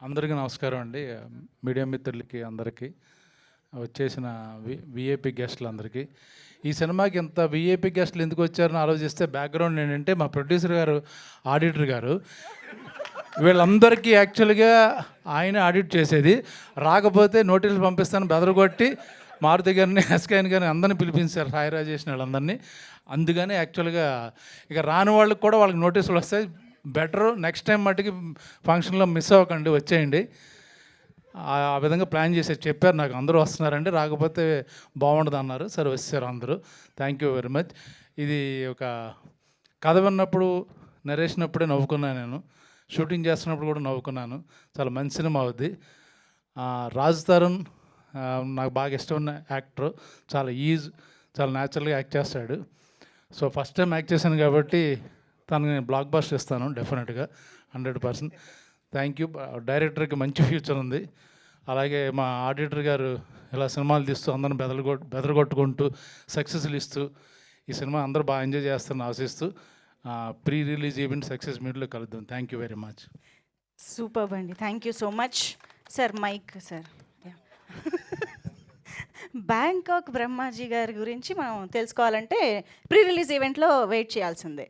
అందరికీ నమస్కారం అండి. మీడియా మిత్రులకి అందరికీ, వచ్చేసిన విఐపి గెస్టులందరికీ. ఈ సినిమాకి ఇంత విఐపి గెస్టులు ఎందుకు వచ్చారని ఆలోచిస్తే బ్యాక్గ్రౌండ్ ఏంటంటే మా ప్రొడ్యూసర్ గారు, ఆడిటర్ గారు, వీళ్ళందరికీ యాక్చువల్గా ఆయన ఆడిట్ చేసేది. రాకపోతే నోటీసులు పంపిస్తాను బెదరగొట్టి మారుతి గారిని, ఎస్కేఎన్ గారిని అందరినీ పిలిపించారు, సాయి రాజేష్ వాళ్ళందరినీ. అందుకని యాక్చువల్గా ఇక రాని వాళ్ళకి కూడా వాళ్ళకి నోటీసులు వస్తాయి. బెటరు నెక్స్ట్ టైం మట్టుకి ఫంక్షన్లో మిస్ అవ్వకండి, వచ్చేయండి. ఆ విధంగా ప్లాన్ చేసి చెప్పారు నాకు. అందరూ వస్తున్నారండి, రాకపోతే బాగుండదు అన్నారు. సరే వచ్చారు అందరూ. Thank you very much. ఇది ఒక కథ విన్నప్పుడు, నరేషన్ అప్పుడే నవ్వుకున్నాను నేను. షూటింగ్ చేస్తున్నప్పుడు కూడా నవ్వుకున్నాను. చాలా మంచి సినిమా అవుద్ది. రాజ్ తరుణ్ నాకు బాగా ఇష్టమైన యాక్టర్. చాలా న్యాచురల్గా యాక్ట్ చేస్తాడు. సో ఫస్ట్ టైం యాక్ట్ చేశాను కాబట్టి తనకి నేను బ్లాక్ బస్టర్ ఇస్తాను డెఫినెట్గా, 100%. Thank you. డైరెక్టర్కి మంచి ఫ్యూచర్ ఉంది. అలాగే మా ఆడిటర్ గారు ఇలా సినిమాలు తీస్తూ అందరిని బెదరగొట్టుకుంటూ సక్సెస్లు ఇస్తూ ఈ సినిమా అందరూ బాగా ఎంజాయ్ చేస్తారని ఆశిస్తూ ప్రీ రిలీజ్ ఈవెంట్ సక్సెస్ మీట్లో కలుద్దాం. Thank you very much. Super అండి, thank you so much. Sir mike sir. Bangkok Brahmaji గారి గురించి మనం తెలుసుకోవాలంటే ప్రీ రిలీజ్ ఈవెంట్లో వెయిట్ చేయాల్సిందే.